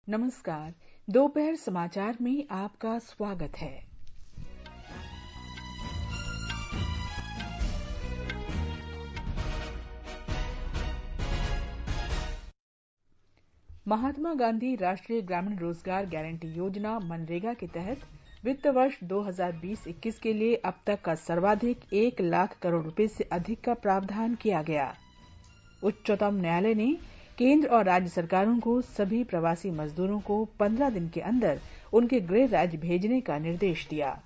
नमस्कार। दोपहर समाचार में आपका स्वागत है। महात्मा गांधी राष्ट्रीय ग्रामीण रोजगार गारंटी योजना मनरेगा के तहत वित्त वर्ष 2020-21 के लिए अब तक का सर्वाधिक 1 लाख करोड़ रुपए से अधिक का प्रावधान किया गया। उच्चतम न्यायालय ने केंद्र और राज्य सरकारों को सभी प्रवासी मजदूरों को 15 दिन के अंदर उनके गृह राज्य भेजने का निर्देश दिया।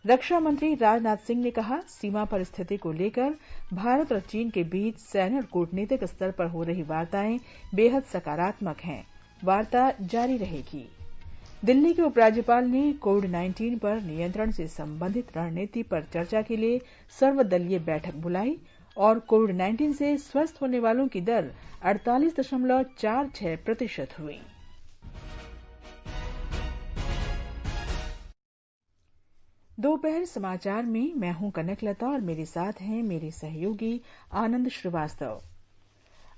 रक्षा मंत्री राजनाथ सिंह ने कहा, सीमा पर स्थिति को लेकर भारत और चीन के बीच सैन्य और कूटनीतिक स्तर पर हो रही वार्ताएं बेहद सकारात्मक हैं। वार्ता जारी रहेगी। दिल्ली के उपराज्यपाल ने कोविड-19 पर नियंत्रण से संबंधित रणनीति पर चर्चा के लिए सर्वदलीय बैठक बुलाई और कोविड-19 से स्वस्थ होने वालों की दर 48.46% हुई। दोपहर समाचार में मैं हूं कनकलता और मेरे साथ हैं मेरे सहयोगी आनंद श्रीवास्तव।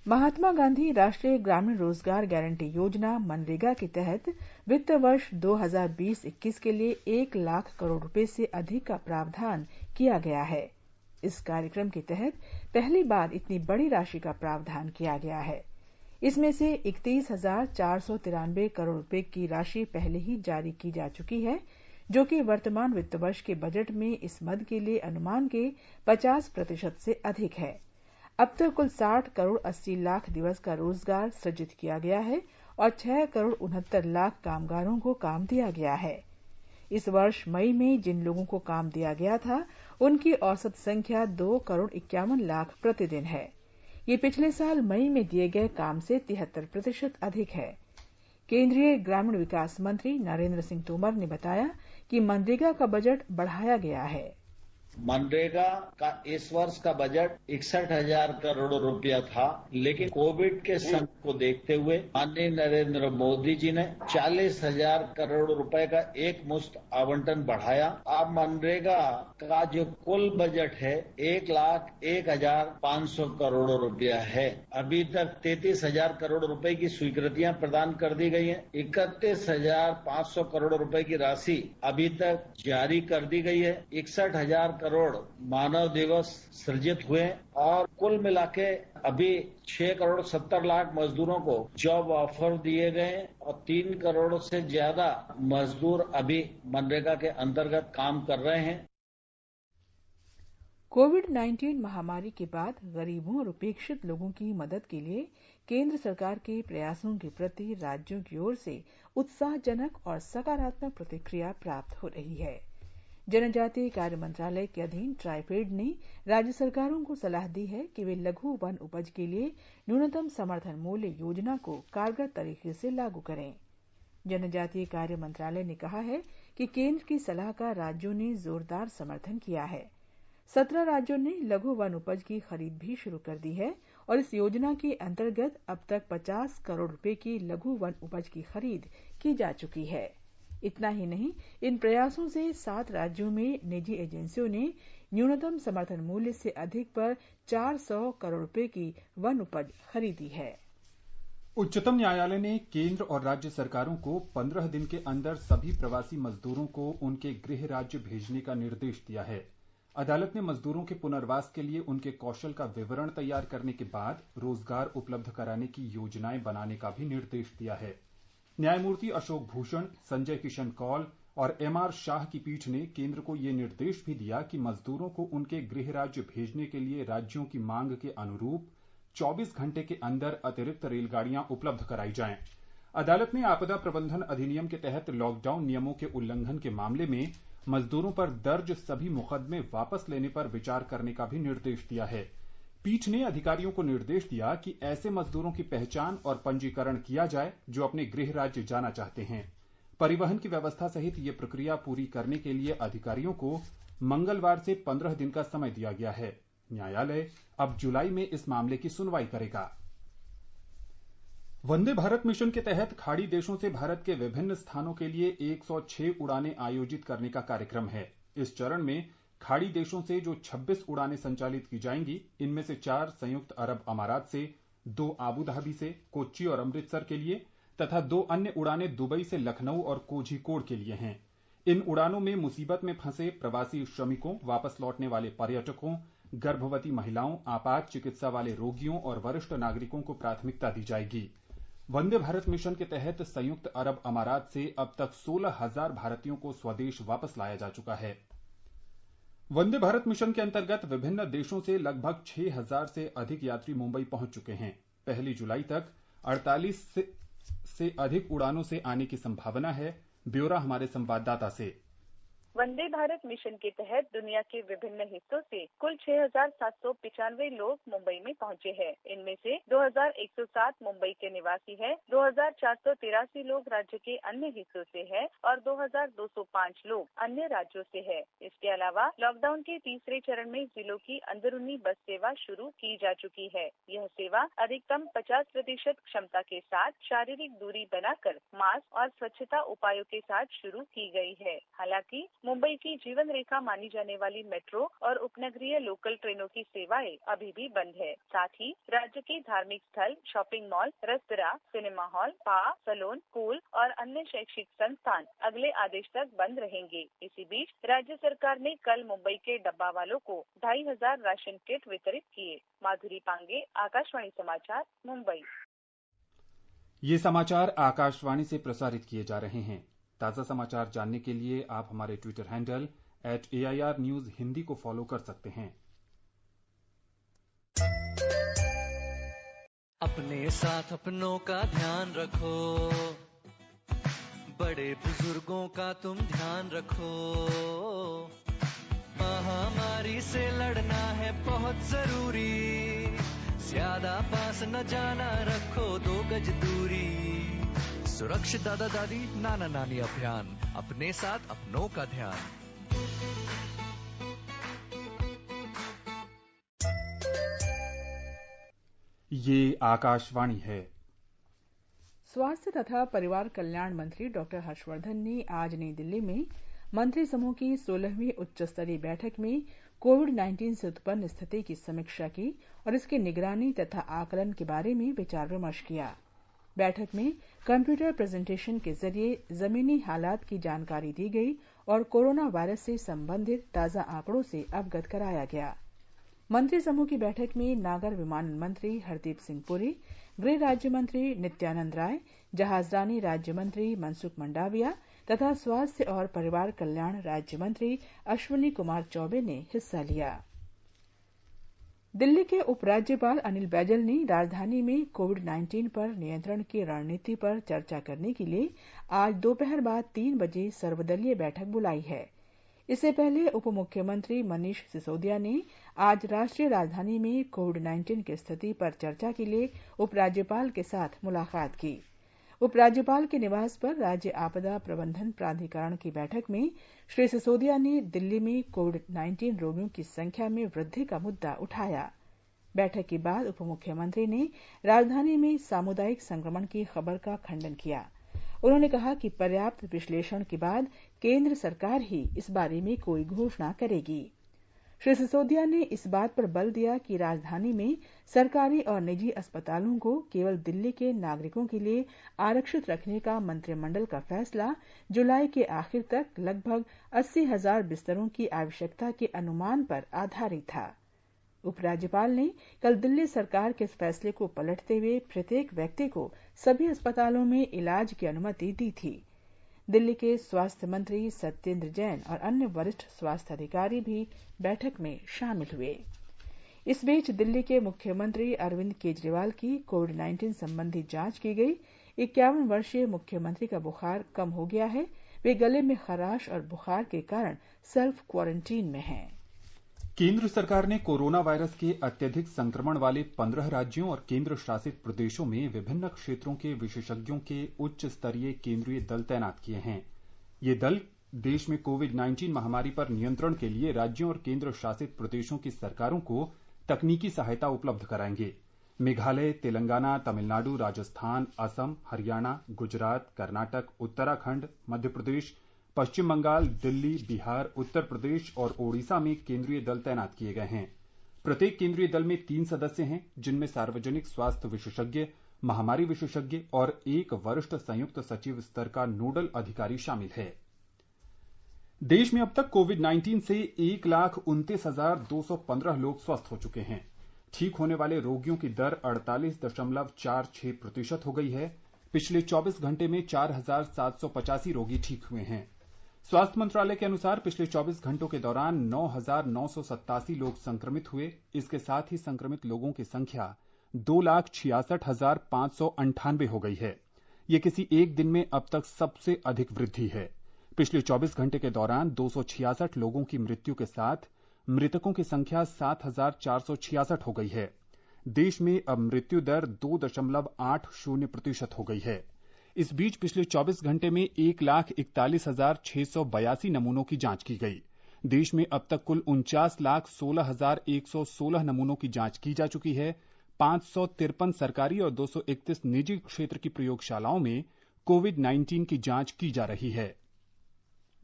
महात्मा गांधी राष्ट्रीय ग्रामीण रोजगार गारंटी योजना मनरेगा के तहत वित्त वर्ष 2020-21 के लिए 1 लाख करोड़ रुपए से अधिक का प्रावधान किया गया है। इस कार्यक्रम के तहत पहली बार इतनी बड़ी राशि का प्रावधान किया गया है। इसमें से 31,493 करोड़ रुपए की राशि पहले ही जारी की जा चुकी है, जो कि वर्तमान वित्त वर्ष के बजट में इस मद के लिए अनुमान के 50% से अधिक है। अब तक कुल 60 करोड़ 80 लाख दिवस का रोजगार सृजित किया गया है और 6 करोड़ 69 लाख कामगारों को काम दिया गया है। इस वर्ष मई में जिन लोगों को काम दिया गया था, उनकी औसत संख्या 2 करोड़ 51 लाख प्रतिदिन है। ये पिछले साल मई में दिए गए काम से 73% अधिक है। केंद्रीय ग्रामीण विकास मंत्री नरेंद्र सिंह तोमर ने बताया कि मनरेगा का बजट बढ़ाया गया है। मनरेगा का इस वर्ष का बजट 61,000 करोड़ रुपया था, लेकिन कोविड के संकट को देखते हुए माननीय नरेंद्र मोदी जी ने 40,000 करोड़ रुपए का एक मुश्त आवंटन बढ़ाया। अब मनरेगा का जो कुल बजट है 1,01,500 करोड़ रुपया है। अभी तक 33,000 करोड़ रुपए की स्वीकृतियां प्रदान कर दी गई हैं। 31,500 करोड़ रुपए की राशि अभी तक जारी कर दी गई है। 61,000 करोड़ मानव दिवस सृजित हुए और कुल मिलाके अभी 6 करोड़ 70 लाख मजदूरों को जॉब ऑफर दिए गए और 3 करोड़ से ज्यादा मजदूर अभी मनरेगा के अंतर्गत काम कर रहे हैं। कोविड-19 महामारी के बाद गरीबों और उपेक्षित लोगों की मदद के लिए केंद्र सरकार के प्रयासों के प्रति राज्यों की ओर से उत्साहजनक और सकारात्मक प्रतिक्रिया प्राप्त हो रही है। जनजातीय कार्य मंत्रालय के अधीन ट्राइफेड ने राज्य सरकारों को सलाह दी है कि वे लघु वन उपज के लिए न्यूनतम समर्थन मूल्य योजना को कारगर तरीके से लागू करें। जनजातीय कार्य मंत्रालय ने कहा है कि केंद्र की सलाह का राज्यों ने जोरदार समर्थन किया है। 17 राज्यों ने लघु वन उपज की खरीद भी शुरू कर दी है और इस योजना के अंतर्गत अब तक 50 करोड़ रुपए की लघु वन उपज की खरीद की जा चुकी है। इतना ही नहीं, इन प्रयासों से 7 राज्यों में निजी एजेंसियों ने न्यूनतम समर्थन मूल्य से अधिक पर 400 करोड़ रुपए की वन उपज खरीदी है। उच्चतम न्यायालय ने केंद्र और राज्य सरकारों को 15 दिन के अंदर सभी प्रवासी मजदूरों को उनके गृह राज्य भेजने का निर्देश दिया है। अदालत ने मजदूरों के पुनर्वास के लिए उनके कौशल का विवरण तैयार करने के बाद रोजगार उपलब्ध कराने की योजनाएं बनाने का भी निर्देश दिया है। न्यायमूर्ति अशोक भूषण, संजय किशन कौल और एमआर शाह की पीठ ने केंद्र को यह निर्देश भी दिया कि मजदूरों को उनके गृह राज्य भेजने के लिए राज्यों की मांग के अनुरूप 24 घंटे के अंदर अतिरिक्त रेलगाड़ियां उपलब्ध कराई जाएं। अदालत ने आपदा प्रबंधन अधिनियम के तहत लॉकडाउन नियमों के उल्लंघन के मामले में मजदूरों पर दर्ज सभी मुकदमे वापस लेने पर विचार करने का भी निर्देश दिया है। पीठ ने अधिकारियों को निर्देश दिया कि ऐसे मजदूरों की पहचान और पंजीकरण किया जाए जो अपने गृह राज्य जाना चाहते हैं। परिवहन की व्यवस्था सहित ये प्रक्रिया पूरी करने के लिए अधिकारियों को मंगलवार से 15 दिन का समय दिया गया है। न्यायालय अब जुलाई में इस मामले की सुनवाई करेगा। वंदे भारत मिशन के तहत खाड़ी देशों से भारत के विभिन्न स्थानों के लिए 106 उड़ानें आयोजित करने का कार्यक्रम है। इस चरण में खाड़ी देशों से जो 26 उड़ानें संचालित की जाएंगी, इनमें से 4 संयुक्त अरब अमारात से, 2 आबू धाबी से, कोच्चि और अमृतसर के लिए तथा 2 अन्य उड़ानें दुबई से लखनऊ और कोझिकोड के लिए हैं। इन उड़ानों में मुसीबत में फंसे प्रवासी श्रमिकों, वापस लौटने वाले पर्यटकों, गर्भवती महिलाओं, आपात चिकित्सा वाले रोगियों और वरिष्ठ नागरिकों को प्राथमिकता दी जाएगी। वंदे भारत मिशन के तहत संयुक्त अरब अमारात से अब तक 16,000 भारतीयों को स्वदेश वापस लाया जा चुका है। वंदे भारत मिशन के अंतर्गत विभिन्न देशों से लगभग 6,000 से अधिक यात्री मुंबई पहुंच चुके हैं। 1 जुलाई तक 48 से अधिक उड़ानों से आने की संभावना है। ब्यौरा हमारे संवाददाता से। वंदे भारत मिशन के तहत दुनिया के विभिन्न हिस्सों से कुल 6,795 लोग मुंबई में पहुंचे हैं। इनमें से 2,107 मुंबई के निवासी हैं, 2,483 लोग राज्य के अन्य हिस्सों से हैं और 2,205 लोग अन्य राज्यों से हैं। इसके अलावा लॉकडाउन के तीसरे चरण में जिलों की अंदरूनी बस सेवा शुरू की जा चुकी है। यह सेवा अधिकतम 50% क्षमता के साथ शारीरिक दूरी बनाकर मास्क और स्वच्छता उपायों के साथ शुरू की गई है। हालांकि मुंबई की जीवन रेखा मानी जाने वाली मेट्रो और उपनगरीय लोकल ट्रेनों की सेवाएं अभी भी बंद है। साथ ही राज्य के धार्मिक स्थल, shopping mall, restaurant, cinema hall, spa, salon, school और अन्य शैक्षिक संस्थान अगले आदेश तक बंद रहेंगे। इसी बीच राज्य सरकार ने कल मुंबई के डब्बा वालों को 2,500 राशन किट वितरित किए। माधुरी पांगे, आकाशवाणी समाचार, मुंबई। ये समाचार आकाशवाणी से प्रसारित किए जा रहे हैं। ताज़ा समाचार जानने के लिए आप हमारे Twitter handle @AIR News Hindi को फॉलो कर सकते हैं। अपने साथ अपनों का ध्यान रखो, बड़े बुजुर्गों का तुम ध्यान रखो। महामारी से लड़ना है बहुत जरूरी, ज्यादा पास न जाना, रखो 2 गज दूरी। सुरक्षित दादा दादी नाना नानी अभियान, अपने साथ अपनों का ध्यान। ये आकाशवाणी है। स्वास्थ्य तथा परिवार कल्याण मंत्री डॉक्टर हर्षवर्धन ने आज नई दिल्ली में मंत्री समूह की 16वीं उच्च स्तरीय बैठक में कोविड-19 से उत्पन्न स्थिति की समीक्षा की और इसकी निगरानी तथा आकलन के बारे में विचार विमर्श किया। बैठक में कंप्यूटर प्रेजेंटेशन के जरिए जमीनी हालात की जानकारी दी गई और कोरोना वायरस से संबंधित ताजा आंकड़ों से अवगत कराया गया। मंत्री समूह की बैठक में नागर विमानन मंत्री हरदीप सिंह पुरी, गृह राज्य मंत्री नित्यानंद राय, जहाजरानी राज्य मंत्री मनसुख मंडाविया तथा स्वास्थ्य और परिवार कल्याण राज्य मंत्री अश्विनी कुमार चौबे ने हिस्सा लिया। दिल्ली के उपराज्यपाल अनिल बैजल ने राजधानी में कोविड-19 पर नियंत्रण की रणनीति पर चर्चा करने के लिए आज दोपहर बाद 3 बजे सर्वदलीय बैठक बुलाई है। इससे पहले उप मुख्यमंत्री मनीष सिसोदिया ने आज राष्ट्रीय राजधानी में कोविड-19 की स्थिति पर चर्चा के लिए उपराज्यपाल के साथ मुलाकात की। उपराज्यपाल के निवास पर राज्य आपदा प्रबंधन प्राधिकरण की बैठक में श्री सिसोदिया ने दिल्ली में कोविड-19 रोगियों की संख्या में वृद्धि का मुद्दा उठाया। बैठक के बाद उप मुख्यमंत्री ने राजधानी में सामुदायिक संक्रमण की खबर का खंडन किया। उन्होंने कहा कि पर्याप्त विश्लेषण के बाद केंद्र सरकार ही इस बारे में कोई घोषणा करेगी। श्री सिसोदिया ने इस बात पर बल दिया कि राजधानी में सरकारी और निजी अस्पतालों को केवल दिल्ली के नागरिकों के लिए आरक्षित रखने का मंत्रिमंडल का फैसला जुलाई के आखिर तक लगभग 80,000 बिस्तरों की आवश्यकता के अनुमान पर आधारित था। उपराज्यपाल ने कल दिल्ली सरकार के इस फैसले को पलटते हुए प्रत्येक व्यक्ति को सभी अस्पतालों में इलाज की अनुमति दी थी। दिल्ली के स्वास्थ्य मंत्री सत्येंद्र जैन और अन्य वरिष्ठ स्वास्थ्य अधिकारी भी बैठक में शामिल हुए। इस बीच दिल्ली के मुख्यमंत्री अरविंद केजरीवाल की कोविड-19 संबंधी जांच की गई। 51 वर्षीय मुख्यमंत्री का बुखार कम हो गया है। वे गले में खराश और बुखार के कारण सेल्फ क्वारंटीन में हैं। केंद्र सरकार ने कोरोना वायरस के अत्यधिक संक्रमण वाले 15 राज्यों और केंद्र शासित प्रदेशों में विभिन्न क्षेत्रों के विशेषज्ञों के उच्च स्तरीय केंद्रीय दल तैनात किए हैं। ये दल देश में कोविड-19 महामारी पर नियंत्रण के लिए राज्यों और केंद्र शासित प्रदेशों की सरकारों को तकनीकी सहायता उपलब्ध कराएंगे। मेघालय, तेलंगाना, तमिलनाडु, राजस्थान, असम, हरियाणा, गुजरात, कर्नाटक, उत्तराखंड, मध्य प्रदेश, पश्चिम बंगाल, दिल्ली, बिहार, उत्तर प्रदेश और ओडिशा में केंद्रीय दल तैनात किए गए हैं। प्रत्येक केंद्रीय दल में 3 सदस्य हैं, जिनमें सार्वजनिक स्वास्थ्य विशेषज्ञ, महामारी विशेषज्ञ और एक वरिष्ठ संयुक्त सचिव स्तर का नोडल अधिकारी शामिल है। देश में अब तक कोविड-19 से 1,29,215 लोग स्वस्थ हो चुके हैं। ठीक होने वाले रोगियों की दर 48.46% हो गई है। पिछले 24 घंटे में 4,785 रोगी ठीक हुए हैं। स्वास्थ्य मंत्रालय के अनुसार पिछले 24 घंटों के दौरान 9,987 लोग संक्रमित हुए। इसके साथ ही संक्रमित लोगों की संख्या 2,66,598 हो गई है। ये किसी एक दिन में अब तक सबसे अधिक वृद्धि है। पिछले 24 घंटे के दौरान 266 लोगों की मृत्यु के साथ मृतकों की संख्या 7,466 हो गई है। देश में अब मृत्यु दर 2.80% हो गई है। इस बीच पिछले 24 घंटे में 1,41,682 नमूनों की जांच की गई। देश में अब तक कुल 49,16,116 नमूनों की जांच की जा चुकी है। 553 सरकारी और 231 निजी क्षेत्र की प्रयोगशालाओं में कोविड-19 की जांच की जा रही है।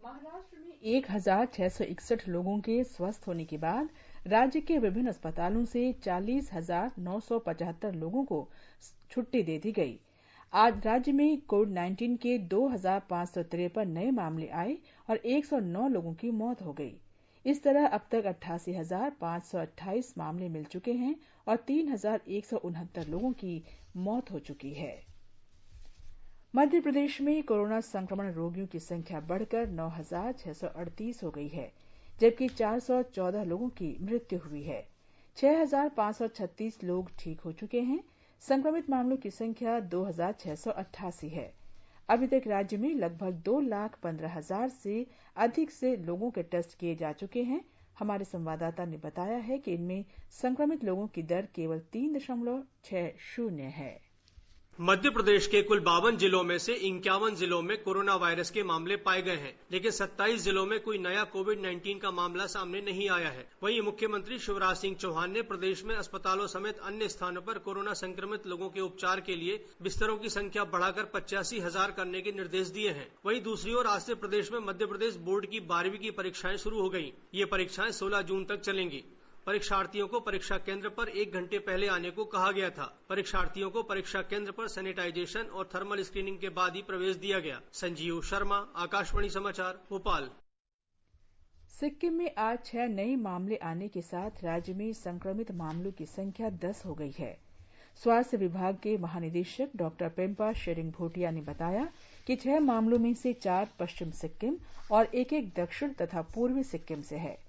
महाराष्ट्र में 1,661 लोगों के स्वस्थ होने के बाद राज्य के विभिन्न अस्पतालों से 40,975 लोगों को छुट्टी दे दी गई। आज राज्य में कोविड-19 के 2,553 नए मामले आए और 109 लोगों की मौत हो गई। इस तरह अब तक 88,528 मामले मिल चुके हैं और 3,169 लोगों की मौत हो चुकी है। मध्य प्रदेश में कोरोना संक्रमण रोगियों की संख्या बढ़कर 9,638 हो गई है, जबकि 414 लोगों की मृत्यु हुई है। 6,536 लोग ठीक हो चुके हैं। संक्रमित मामलों की संख्या 2,688 है। अभी तक राज्य में लगभग 2,15,000 से अधिक से लोगों के टेस्ट किए जा चुके हैं। हमारे संवाददाता ने बताया है कि इनमें संक्रमित लोगों की दर केवल 3.60 है। मध्य प्रदेश के कुल 52 जिलों में से 51 जिलों में कोरोना वायरस के मामले पाए गए हैं, लेकिन 27 जिलों में कोई नया कोविड-19 का मामला सामने नहीं आया है। वहीं मुख्यमंत्री शिवराज सिंह चौहान ने प्रदेश में अस्पतालों समेत अन्य स्थानों पर कोरोना संक्रमित लोगों के उपचार के लिए बिस्तरों की संख्या बढ़ाकर 85,000 करने के निर्देश दिए हैं। वहीं दूसरी ओर आज से प्रदेश में मध्य प्रदेश बोर्ड की 12वीं की परीक्षाएं शुरू हो गयी। ये परीक्षाएं 16 जून तक चलेंगी। परीक्षार्थियों को परीक्षा केंद्र पर 1 घंटे पहले आने को कहा गया था। परीक्षार्थियों को परीक्षा केंद्र पर सैनिटाइजेशन और थर्मल स्क्रीनिंग के बाद ही प्रवेश दिया गया। संजीव शर्मा, आकाशवाणी समाचार, भोपाल। सिक्किम में आज 6 नए मामले आने के साथ राज्य में संक्रमित मामलों की संख्या 10 हो गई है। स्वास्थ्य विभाग के महानिदेशक डॉक्टर पेम्पा शेरिंग भूटिया ने बताया कि 6 मामलों में से 4 पश्चिम सिक्किम और एक दक्षिण तथा पूर्वी सिक्किम से है।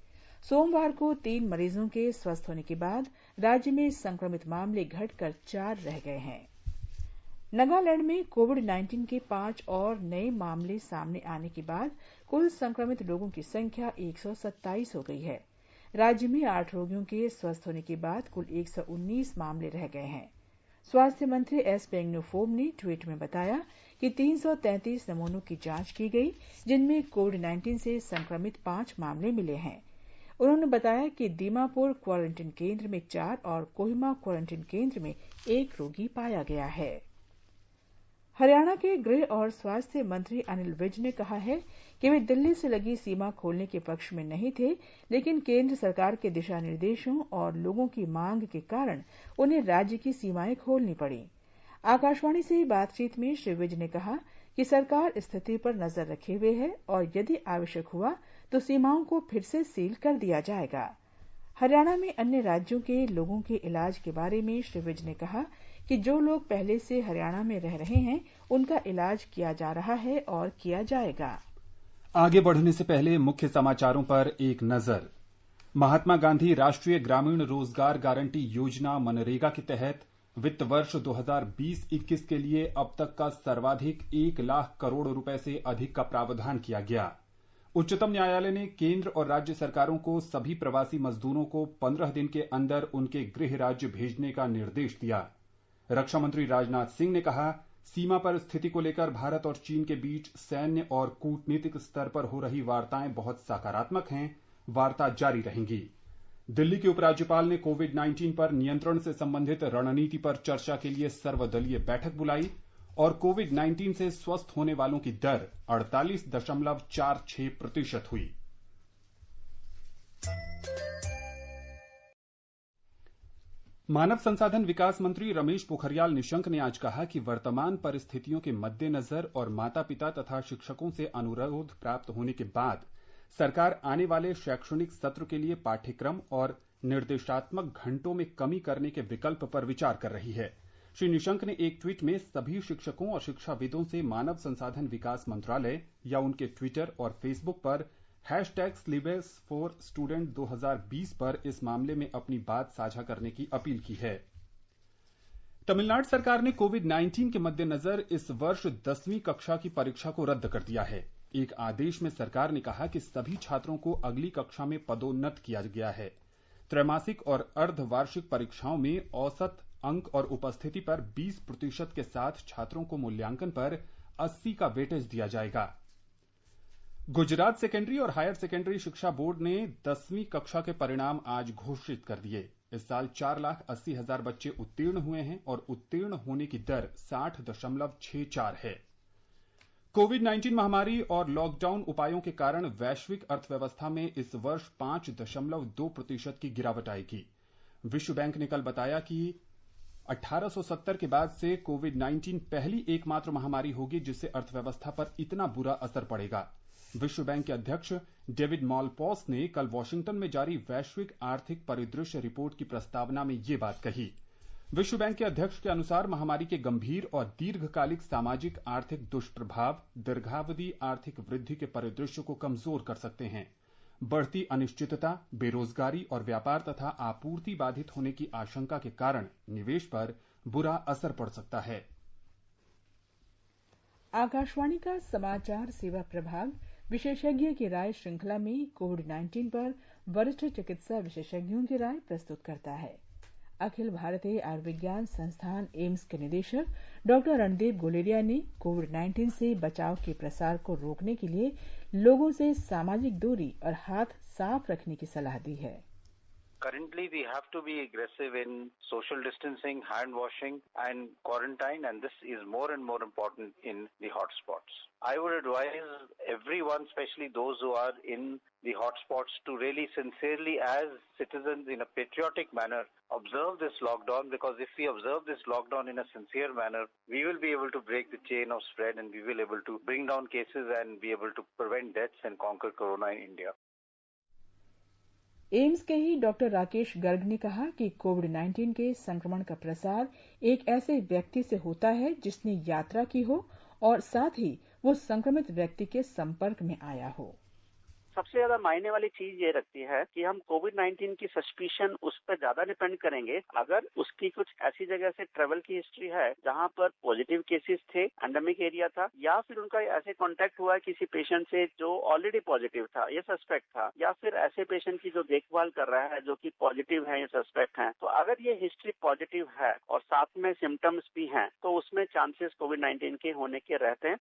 सोमवार को 3 मरीजों के स्वस्थ होने के बाद राज्य में संक्रमित मामले घटकर 4 रह गए हैं। नागालैंड में कोविड-19 के 5 और नए मामले सामने आने के बाद कुल संक्रमित लोगों की संख्या 127 हो गई है। राज्य में 8 रोगियों के स्वस्थ होने के बाद कुल 119 मामले रह गए हैं। स्वास्थ्य मंत्री एस पेंगनुफोम ने ट्वीट में बताया कि 333 नमूनों की जांच की गई, जिनमें कोविड-19 से संक्रमित 5 मामले मिले हैं। उन्होंने बताया कि दीमापुर क्वारंटीन केंद्र में 4 और कोहिमा क्वारंटीन केंद्र में 1 रोगी पाया गया है। हरियाणा के गृह और स्वास्थ्य मंत्री अनिल विज ने कहा है कि वे दिल्ली से लगी सीमा खोलने के पक्ष में नहीं थे, लेकिन केंद्र सरकार के दिशा निर्देशों और लोगों की मांग के कारण उन्हें राज्य की सीमाएं खोलनी पड़ी। आकाशवाणी से बातचीत में श्री विज ने कहा कि सरकार स्थिति पर नजर रखे हुए है और यदि आवश्यक हुआ तो सीमाओं को फिर से सील कर दिया जाएगा। हरियाणा में अन्य राज्यों के लोगों के इलाज के बारे में श्री विज ने कहा कि जो लोग पहले से हरियाणा में रह रहे हैं, उनका इलाज किया जा रहा है और किया जाएगा। आगे बढ़ने से पहले मुख्य समाचारों पर एक नजर। महात्मा गांधी राष्ट्रीय ग्रामीण रोजगार गारंटी योजना मनरेगा के तहत वित्त वर्ष 2020-21 के लिए अब तक का सर्वाधिक 1 लाख करोड़ रुपए से अधिक का प्रावधान किया गया। उच्चतम न्यायालय ने केंद्र और राज्य सरकारों को सभी प्रवासी मजदूरों को 15 दिन के अंदर उनके गृह राज्य भेजने का निर्देश दिया। रक्षा मंत्री राजनाथ सिंह ने कहा, सीमा पर स्थिति को लेकर भारत और चीन के बीच सैन्य और कूटनीतिक स्तर पर हो रही वार्ताएं बहुत सकारात्मक हैं, वार्ता जारी रहेंगी। दिल्ली के उपराज्यपाल ने कोविड-19 पर नियंत्रण से संबंधित रणनीति पर चर्चा के लिए सर्वदलीय बैठक बुलाई और कोविड-19 से स्वस्थ होने वालों की दर 48.46% हुई। मानव संसाधन विकास मंत्री रमेश पोखरियाल निशंक ने आज कहा कि वर्तमान परिस्थितियों के मद्देनजर और माता पिता तथा शिक्षकों से अनुरोध प्राप्त होने के बाद सरकार आने वाले शैक्षणिक सत्र के लिए पाठ्यक्रम और निर्देशात्मक घंटों में कमी करने के विकल्प पर विचार कर रही है। श्री निशंक ने एक ट्वीट में सभी शिक्षकों और शिक्षाविदों से मानव संसाधन विकास मंत्रालय या उनके ट्विटर और फेसबुक पर #Syllabus4Student 2020 पर इस मामले में अपनी बात साझा करने की अपील की है। तमिलनाडु सरकार ने कोविड-19 के मद्देनजर इस वर्ष 10वीं कक्षा की परीक्षा को रद्द कर दिया है। एक आदेश में सरकार ने कहा कि सभी छात्रों को अगली कक्षा में पदोन्नत किया गया है। त्रैमासिक और अर्धवार्षिक परीक्षाओं में औसत अंक और उपस्थिति पर 20% के साथ छात्रों को मूल्यांकन पर 80 का वेटेज दिया जाएगा। गुजरात सेकेंडरी और हायर सेकेंडरी शिक्षा बोर्ड ने 10वीं कक्षा के परिणाम आज घोषित कर दिए। इस साल 4,80,000 बच्चे उत्तीर्ण हुए हैं और उत्तीर्ण होने की दर 60.64 है। कोविड-19 महामारी और लॉकडाउन उपायों के कारण वैश्विक अर्थव्यवस्था में इस वर्ष 5.2% की गिरावट आएगी। विश्व बैंक ने कल बताया कि 1870 के बाद से कोविड-19 पहली एकमात्र महामारी होगी जिससे अर्थव्यवस्था पर इतना बुरा असर पड़ेगा। विश्व बैंक के अध्यक्ष डेविड मॉलपॉस ने कल वॉशिंगटन में जारी वैश्विक आर्थिक परिदृश्य रिपोर्ट की प्रस्तावना में ये बात कही। विश्व बैंक के अध्यक्ष के अनुसार महामारी के गंभीर और दीर्घकालिक सामाजिक आर्थिक दुष्प्रभाव दीर्घावधि आर्थिक वृद्धि के परिदृश्य को कमजोर कर सकते हैं। बढ़ती अनिश्चितता, बेरोजगारी और व्यापार तथा आपूर्ति बाधित होने की आशंका के कारण निवेश पर बुरा असर पड़ सकता है। आकाशवाणी का समाचार सेवा प्रभाग विशेषज्ञ की राय श्रृंखला में कोविड-19 पर वरिष्ठ चिकित्सा विशेषज्ञों की राय प्रस्तुत करता है। अखिल भारतीय आयुर्विज्ञान संस्थान एम्स के निदेशक डॉक्टर रणदीप गुलेरिया ने कोविड-19 से बचाव के प्रसार को रोकने के लिए लोगों से सामाजिक दूरी और हाथ साफ रखने की सलाह दी है। Currently, we have to be aggressive in social distancing, hand washing and quarantine, and this is more and more important in the hotspots. I would advise everyone, especially those who are in the hotspots, to really sincerely, as citizens in a patriotic manner, observe this lockdown, because if we observe this lockdown in a sincere manner, we will be able to break the chain of spread and we will be able to bring down cases and be able to prevent deaths and conquer corona in India. AIIMS के ही doctor Rakesh Garg ने कहा कि कोविड-19 के संक्रमण का प्रसार एक ऐसे व्यक्ति से होता है जिसने यात्रा की हो और साथ ही वो संक्रमित व्यक्ति के संपर्क में आया हो। सबसे ज्यादा मायने वाली चीज ये रखती है कि हम कोविड-19 की सस्पिशन उस पर ज्यादा डिपेंड करेंगे अगर उसकी कुछ ऐसी जगह से ट्रेवल की हिस्ट्री है जहां पर पॉजिटिव केसेस थे, एंडेमिक एरिया था, या फिर उनका ऐसे कांटेक्ट हुआ किसी पेशेंट से जो ऑलरेडी पॉजिटिव था, ये सस्पेक्ट था, या फिर ऐसे पेशेंट की जो देखभाल कर रहा है जो कि पॉजिटिव है, ये सस्पेक्ट है। तो अगर ये हिस्ट्री पॉजिटिव है और साथ में सिम्टम्स भी हैं तो उसमें चांसेस कोविड-19 के होने के रहते हैं।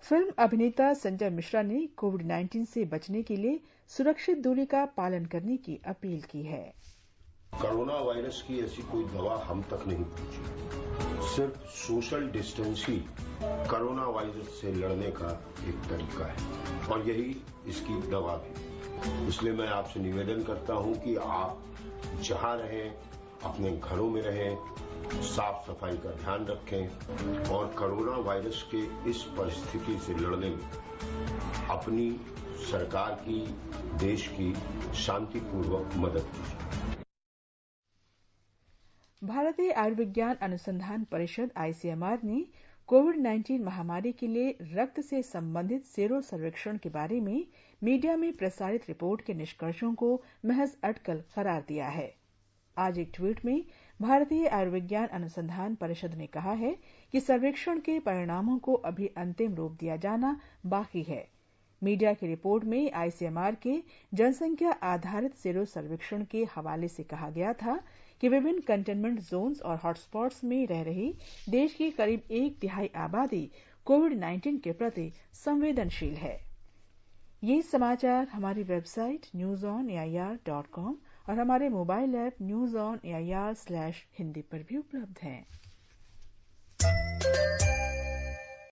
फिल्म अभिनेता संजय मिश्रा ने कोविड-19 से बचने के लिए सुरक्षित दूरी का पालन करने की अपील की है। कोरोना वायरस की ऐसी कोई दवा हम तक नहीं पहुंची। सिर्फ सोशल डिस्टेंस ही कोरोना वायरस से लड़ने का एक तरीका है और यही इसकी दवा भी। इसलिए मैं आपसे निवेदन करता हूं कि आप जहां रहें अपने घरों में रहें, साफ सफाई का ध्यान रखें और कोरोना वायरस के इस परिस्थिति से लड़ने में अपनी सरकार की, देश की शांतिपूर्वक मदद कीजिए। भारतीय आयुर्विज्ञान अनुसंधान परिषद (आईसीएमआर) ने कोविड-19 महामारी के लिए रक्त से संबंधित सेरो सर्वेक्षण के बारे में मीडिया में प्रसारित रिपोर्ट के निष्कर्षों को महज अटकल करार दिया है। आज एक ट्वीट में भारतीय आयुर्विज्ञान अनुसंधान परिषद ने कहा है कि सर्वेक्षण के परिणामों को अभी अंतिम रूप दिया जाना बाकी है। मीडिया की रिपोर्ट में आईसीएमआर के जनसंख्या आधारित सेरो सर्वेक्षण के हवाले से कहा गया था कि विभिन्न कंटेनमेंट जोन्स और हॉटस्पॉट्स में रह रही देश की करीब 1/3 आबादी कोविड-19 के प्रति संवेदनशील है। ये समाचार हमारी वेबसाइट newsonair.com और हमारे मोबाइल ऐप newsonair/hindi पर भी उपलब्ध हैं।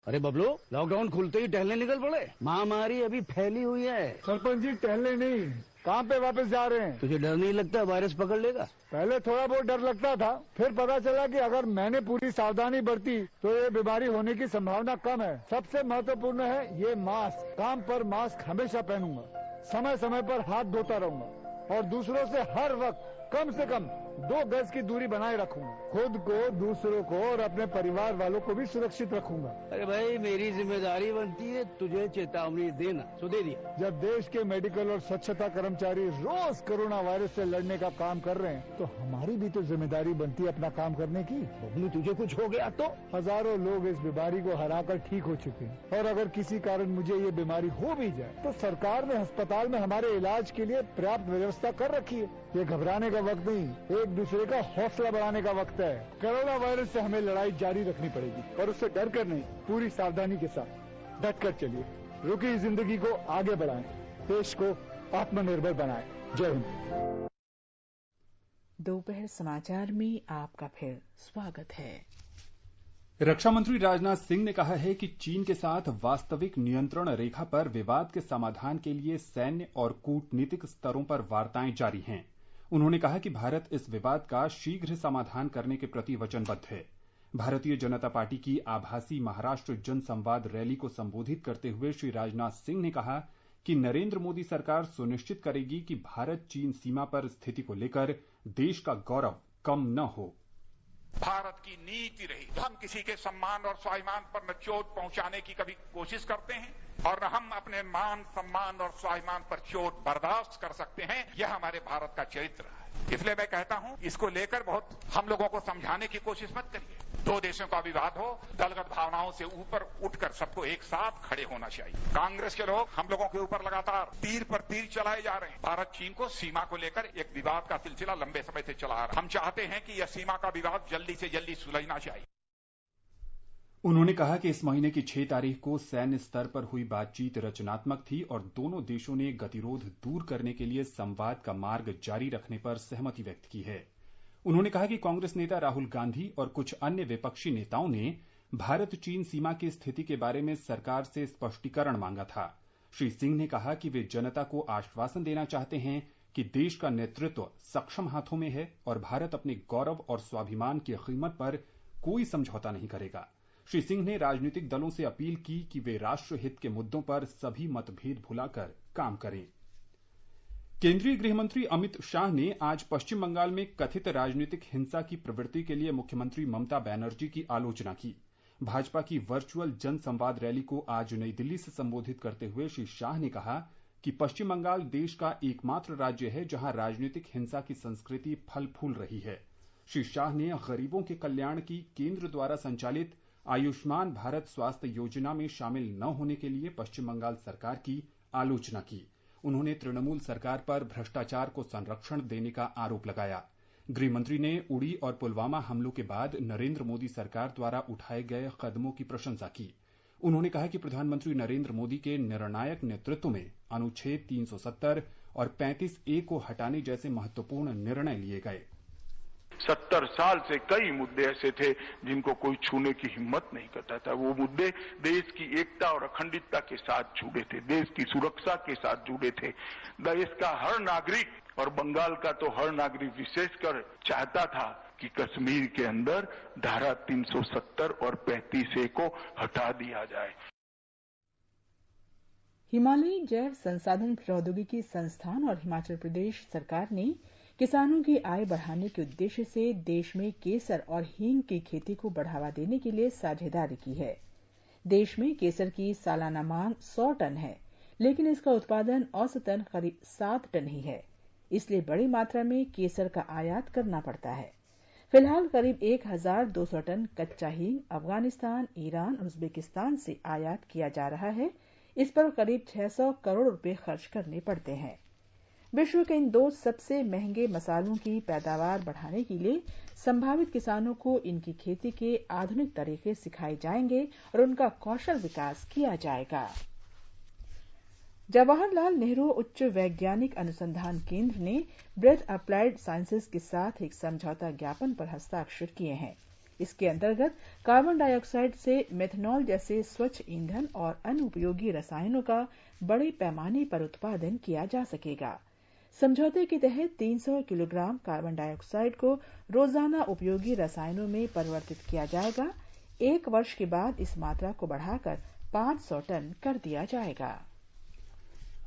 अरे बबलू, लॉकडाउन खुलते ही टहलने निकल पड़े। महामारी अभी फैली हुई है। सरपंच जी, टहलने नहीं, कहाँ पे वापस जा रहे हैं? तुझे डर नहीं लगता वायरस पकड़ लेगा? पहले थोड़ा बहुत डर लगता था, फिर पता चला कि अगर मैंने पूरी सावधानी बरती तो ये बीमारी होने की संभावना कम है। सबसे महत्वपूर्ण है ये मास्क। काम पर मास्क हमेशा पहनूंगा, समय समय पर हाथ धोता रहूंगा और दूसरों से हर वक्त कम से कम 2 गज की दूरी बनाए रखूंगा। खुद को, दूसरों को और अपने परिवार वालों को भी सुरक्षित रखूंगा। अरे भाई, मेरी जिम्मेदारी बनती है तुझे चेतावनी देना, तो दे दिया। जब देश के मेडिकल और स्वच्छता कर्मचारी रोज कोरोना वायरस से लड़ने का काम कर रहे हैं तो हमारी भी तो जिम्मेदारी बनती है अपना काम करने की। बबलू, तुझे कुछ हो गया तो? हजारों लोग इस बीमारी को हराकर ठीक हो चुके हैं और अगर किसी कारण मुझे ये बीमारी हो भी जाए तो सरकार ने अस्पताल में हमारे इलाज के लिए पर्याप्त व्यवस्था कर रखी है। ये घबराने का वक्त नहीं, एक दूसरे का हौसला बढ़ाने का वक्त है। कोरोना वायरस से हमें लड़ाई जारी रखनी पड़ेगी और उससे डर कर नहीं, पूरी सावधानी के साथ डट कर चलिए। रुकी जिंदगी को आगे बढ़ाएं, देश को आत्मनिर्भर बनाएं। जय हिंद। दोपहर समाचार में आपका फिर स्वागत है। रक्षा मंत्री राजनाथ सिंह ने कहा है कि चीन के साथ वास्तविक नियंत्रण रेखा पर विवाद के समाधान के लिए सैन्य और कूटनीतिक स्तरों पर वार्ताएं जारी हैं। उन्होंने कहा कि भारत इस विवाद का शीघ्र समाधान करने के प्रति वचनबद्ध है। भारतीय जनता पार्टी की आभासी महाराष्ट्र जन संवाद रैली को संबोधित करते हुए श्री राजनाथ सिंह ने कहा कि नरेंद्र मोदी सरकार सुनिश्चित करेगी कि भारत चीन सीमा पर स्थिति को लेकर देश का गौरव कम न हो। भारत की नीति रही, हम किसी के सम्मान और स्वाभिमान पर न चोट पहुंचाने की कभी कोशिश करते हैं और न हम अपने मान, सम्मान और स्वाभिमान पर चोट बर्दाश्त कर सकते हैं। यह हमारे भारत का चरित्र है। इसलिए मैं कहता हूं, इसको लेकर बहुत हम लोगों को समझाने की कोशिश मत करिए। 2 देशों का विवाद हो, दलगत भावनाओं से ऊपर उठकर सबको एक साथ खड़े होना चाहिए। कांग्रेस के लोग हम लोगों के ऊपर लगातार तीर पर तीर चलाए जा रहे हैं। भारत चीन को सीमा को लेकर एक विवाद का सिलसिला लंबे समय से चला आ रहा है। हम चाहते हैं कि यह सीमा का विवाद जल्दी से जल्दी सुलझना चाहिए। उन्होंने कहा कि इस महीने की 6 तारीख को सैन्य स्तर पर हुई बातचीत रचनात्मक थी और दोनों देशों ने गतिरोध दूर करने के लिए संवाद का मार्ग जारी रखने पर सहमति व्यक्त की है। उन्होंने कहा कि कांग्रेस नेता राहुल गांधी और कुछ अन्य विपक्षी नेताओं ने भारत चीन सीमा की स्थिति के बारे में सरकार से स्पष्टीकरण मांगा था। श्री सिंह ने कहा कि वे जनता को आश्वासन देना चाहते हैं कि देश का नेतृत्व सक्षम हाथों में है और भारत अपने गौरव और स्वाभिमान की कीमत पर कोई समझौता नहीं करेगा। श्री सिंह ने राजनीतिक दलों से अपील की कि वे राष्ट्र हित के मुद्दों पर सभी मतभेद भुलाकर काम करें। केंद्रीय गृह मंत्री अमित शाह ने आज पश्चिम बंगाल में कथित राजनीतिक हिंसा की प्रवृत्ति के लिए मुख्यमंत्री ममता बनर्जी की आलोचना की। भाजपा की वर्चुअल जन संवाद रैली को आज नई दिल्ली से संबोधित करते हुए श्री शाह ने कहा कि पश्चिम बंगाल देश का एकमात्र राज्य है जहां राजनीतिक हिंसा की संस्कृति फल फूल रही है। श्री शाह ने गरीबों के कल्याण की केंद्र द्वारा संचालित आयुष्मान भारत स्वास्थ्य योजना में शामिल न होने के लिए पश्चिम बंगाल सरकार की आलोचना की। उन्होंने तृणमूल सरकार पर भ्रष्टाचार को संरक्षण देने का आरोप लगाया। गृह मंत्री ने उड़ी और पुलवामा हमलों के बाद नरेंद्र मोदी सरकार द्वारा उठाए गए कदमों की प्रशंसा की। उन्होंने कहा कि प्रधानमंत्री नरेंद्र मोदी के निर्णायक नेतृत्व में अनुच्छेद 370 और 35A को हटाने जैसे महत्वपूर्ण निर्णय लिए गए। 70 साल से कई मुद्दे ऐसे थे जिनको कोई छूने की हिम्मत नहीं करता था। वो मुद्दे देश की एकता और अखंडता के साथ जुड़े थे, देश की सुरक्षा के साथ जुड़े थे। देश का हर नागरिक और बंगाल का तो हर नागरिक विशेषकर चाहता था कि कश्मीर के अंदर धारा 370 और 35A को हटा दिया जाए। हिमालयी जैव संसाधन प्रौद्योगिकी संस्थान और हिमाचल प्रदेश सरकार ने किसानों की आय बढ़ाने के उद्देश्य से देश में केसर और हींग की खेती को बढ़ावा देने के लिए साझेदारी की है। देश में केसर की सालाना मांग 100 टन है, लेकिन इसका उत्पादन औसतन करीब 7 टन ही है। इसलिए बड़ी मात्रा में केसर का आयात करना पड़ता है। फिलहाल करीब 1200 टन कच्चा हींग अफगानिस्तान, ईरान और उज्बेकिस्तान से आयात किया जा रहा है। इस पर करीब 600 करोड़ रुपए खर्च करने पड़ते हैं। विश्व के इन 2 सबसे महंगे मसालों की पैदावार बढ़ाने के लिए संभावित किसानों को इनकी खेती के आधुनिक तरीके सिखाए जाएंगे और उनका कौशल विकास किया जाएगा। जवाहरलाल नेहरू उच्च वैज्ञानिक अनुसंधान केंद्र ने ब्रेथ अप्लाइड साइंसेज के साथ एक समझौता ज्ञापन पर हस्ताक्षर किए हैं। इसके अंतर्गत कार्बन डाइऑक्साइड से मेथनॉल जैसे स्वच्छ ईंधन और अन्य उपयोगी रसायनों का बड़े पैमाने पर उत्पादन किया जा सकेगा। समझौते के तहत 300 किलोग्राम कार्बन डाइऑक्साइड को रोजाना उपयोगी रसायनों में परिवर्तित किया जाएगा। 1 वर्ष के बाद इस मात्रा को बढ़ाकर 500 टन कर दिया जाएगा।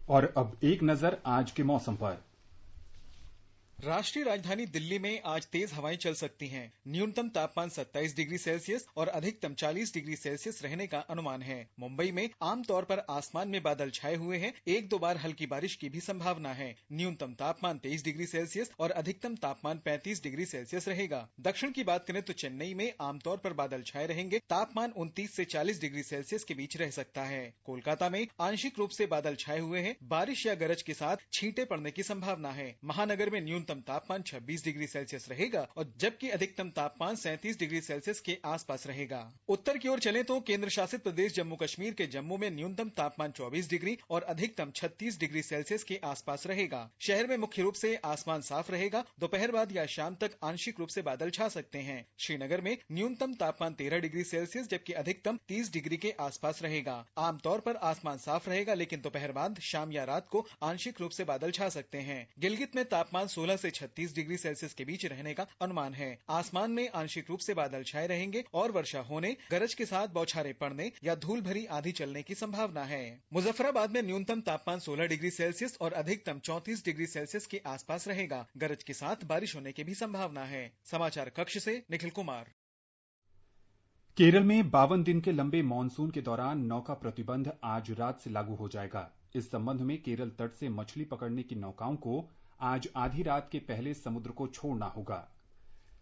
और अब एक नजर आज के मौसम पर। राष्ट्रीय राजधानी दिल्ली में आज तेज हवाएं चल सकती हैं। न्यूनतम तापमान 27 डिग्री सेल्सियस और अधिकतम 40 डिग्री सेल्सियस रहने का अनुमान है। मुंबई में आमतौर पर आसमान में बादल छाए हुए हैं। 1-2 बार हल्की बारिश की भी संभावना है। न्यूनतम तापमान 23 डिग्री सेल्सियस और अधिकतम तापमान 35 डिग्री सेल्सियस रहेगा। दक्षिण की बात करें तो चेन्नई में आमतौर पर बादल छाए रहेंगे। तापमान 29 से 40 डिग्री सेल्सियस के बीच रह सकता है। कोलकाता में आंशिक रूप से बादल छाए हुए हैं। बारिश या गरज के साथ छींटे पड़ने की संभावना है। महानगर में न्यूनतम तापमान 26 डिग्री सेल्सियस रहेगा और जबकि अधिकतम तापमान 37 डिग्री सेल्सियस के आसपास रहेगा। उत्तर की ओर चलें तो केंद्र शासित प्रदेश जम्मू कश्मीर के जम्मू में न्यूनतम तापमान 24 डिग्री और अधिकतम 36 डिग्री सेल्सियस के आसपास रहेगा। शहर में मुख्य रूप से आसमान साफ रहेगा। दोपहर बाद या शाम तक आंशिक रूप से बादल छा सकते हैं। श्रीनगर में न्यूनतम तापमान 13 डिग्री सेल्सियस जबकि अधिकतम 30 डिग्री के आसपास रहेगा। आमतौर पर आसमान साफ रहेगा, लेकिन दोपहर बाद शाम या रात को आंशिक रूप से बादल छा सकते हैं। गिलगित में तापमान 16 से 36 डिग्री सेल्सियस के बीच रहने का अनुमान है। आसमान में आंशिक रूप से बादल छाए रहेंगे और वर्षा होने, गरज के साथ बौछारें पड़ने या धूल भरी आंधी चलने की संभावना है। मुजफ्फराबाद में न्यूनतम तापमान 16 डिग्री सेल्सियस और अधिकतम 34 डिग्री सेल्सियस के आसपास रहेगा। गरज के साथ बारिश होने की भी संभावना है। समाचार कक्ष से निखिल कुमार। केरल में 52 दिन के लंबे मानसून के दौरान नौका प्रतिबंध आज रात से लागू हो जाएगा। इस संबंध में केरल तट से मछली पकड़ने की नौकाओं को आज आधी रात के पहले समुद्र को छोड़ना होगा।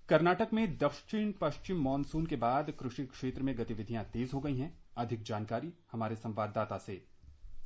कर्नाटक में दक्षिण पश्चिम मानसून के बाद कृषि क्षेत्र में गतिविधियां तेज हो गई हैं। अधिक जानकारी हमारे संवाददाता से।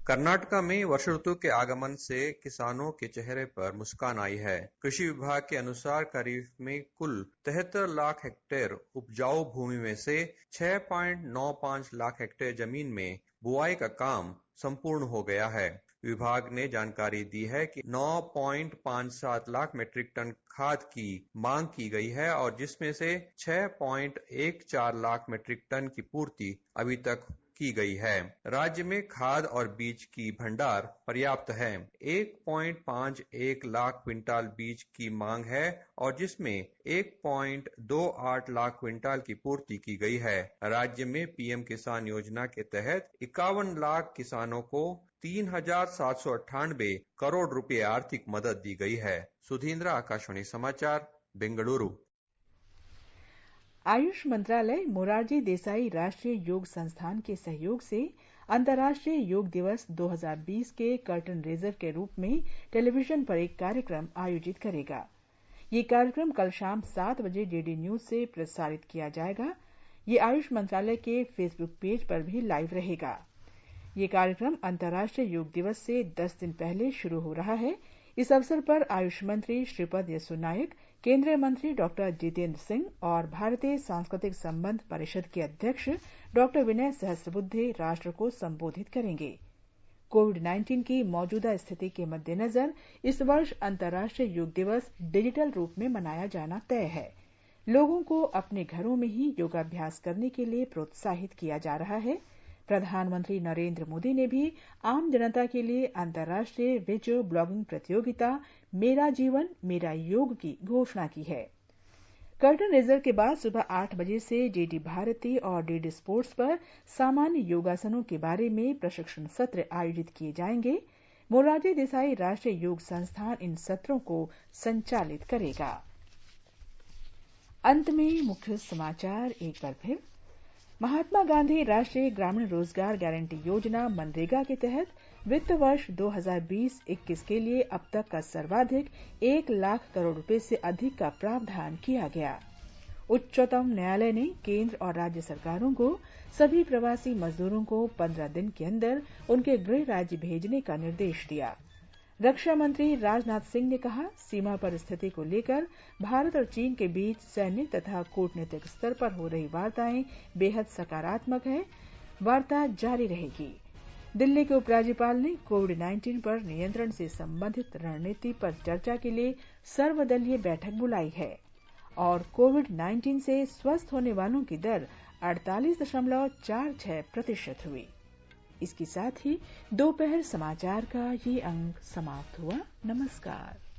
कर्नाटक में वर्षा ऋतु के आगमन से किसानों के चेहरे पर मुस्कान आई है। कृषि विभाग के अनुसार खरीफ में कुल 73 लाख हेक्टेयर उपजाऊ भूमि में से 6.95 लाख हेक्टेयर जमीन में बुआई का काम संपूर्ण हो गया है। विभाग ने जानकारी दी है कि 9.57 लाख मीट्रिक टन खाद की मांग की गई है और जिसमें से 6.14 लाख मीट्रिक टन की पूर्ति अभी तक की गई है। राज्य में खाद और बीज की भंडार पर्याप्त है। 1.51 लाख क्विंटल बीज की मांग है और जिसमें 1.28 लाख क्विंटल की पूर्ति की गई है। राज्य में पीएम किसान योजना के तहत 51 लाख किसानों को 3,798 करोड़ रुपए आर्थिक मदद दी गई है। सुधींद्र, आकाशवाणी समाचार, बेंगलुरु। आयुष मंत्रालय मोरारजी देसाई राष्ट्रीय योग संस्थान के सहयोग से अंतर्राष्ट्रीय योग दिवस 2020 के कर्टन रेजर के रूप में टेलीविजन पर एक कार्यक्रम आयोजित करेगा। ये कार्यक्रम कल शाम 7 बजे डीडी न्यूज से प्रसारित किया जाएगा। ये आयुष मंत्रालय के फेसबुक पेज पर भी लाइव रहेगा। ये कार्यक्रम अंतर्राष्ट्रीय योग दिवस से 10 दिन पहले शुरू हो रहा है। इस अवसर पर आयुष मंत्री श्रीपद यसो नायक, केंद्रीय मंत्री डॉक्टर जितेंद्र सिंह और भारतीय सांस्कृतिक संबंध परिषद के अध्यक्ष डॉक्टर विनय सहस्त्रबुद्धे राष्ट्र को संबोधित करेंगे। कोविड-19 की मौजूदा स्थिति के मद्देनजर इस वर्ष अंतर्राष्ट्रीय योग दिवस डिजिटल रूप में मनाया जाना तय है। लोगों को अपने घरों में ही योगाभ्यास करने के लिए प्रोत्साहित किया जा रहा है। प्रधानमंत्री नरेंद्र मोदी ने भी आम जनता के लिए अंतर्राष्ट्रीय वीडियो ब्लॉगिंग प्रतियोगिता मेरा जीवन मेरा योग की घोषणा की है। कर्टन रेजर के बाद सुबह 8 बजे से डीडी भारती और डीडी स्पोर्ट्स पर सामान्य योगासनों के बारे में प्रशिक्षण सत्र आयोजित किए जाएंगे। मोरारजी देसाई राष्ट्रीय योग संस्थान इन सत्रों को संचालित करेगा। अंत में मुख्य समाचार एक बार फिर। महात्मा गांधी राष्ट्रीय ग्रामीण रोजगार गारंटी योजना मनरेगा के तहत वित्त वर्ष 2020-21 के लिए अब तक का सर्वाधिक 1 लाख करोड़ रुपए से अधिक का प्रावधान किया गया। उच्चतम न्यायालय ने केंद्र और राज्य सरकारों को सभी प्रवासी मजदूरों को 15 दिन के अंदर उनके गृह राज्य भेजने का निर्देश दिया। रक्षा मंत्री राजनाथ सिंह ने कहा, सीमा पर स्थिति को लेकर भारत और चीन के बीच सैन्य तथा कूटनीतिक स्तर पर हो रही वार्ताएं बेहद सकारात्मक है। वार्ता जारी रहेगी। दिल्ली के उपराज्यपाल ने कोविड-19 पर नियंत्रण से संबंधित रणनीति पर चर्चा के लिए सर्वदलीय बैठक बुलाई है और कोविड-19 से स्वस्थ होने वालों की दर 48.46% हुई। इसके साथ ही दोपहर समाचार का ये अंक समाप्त हुआ। नमस्कार।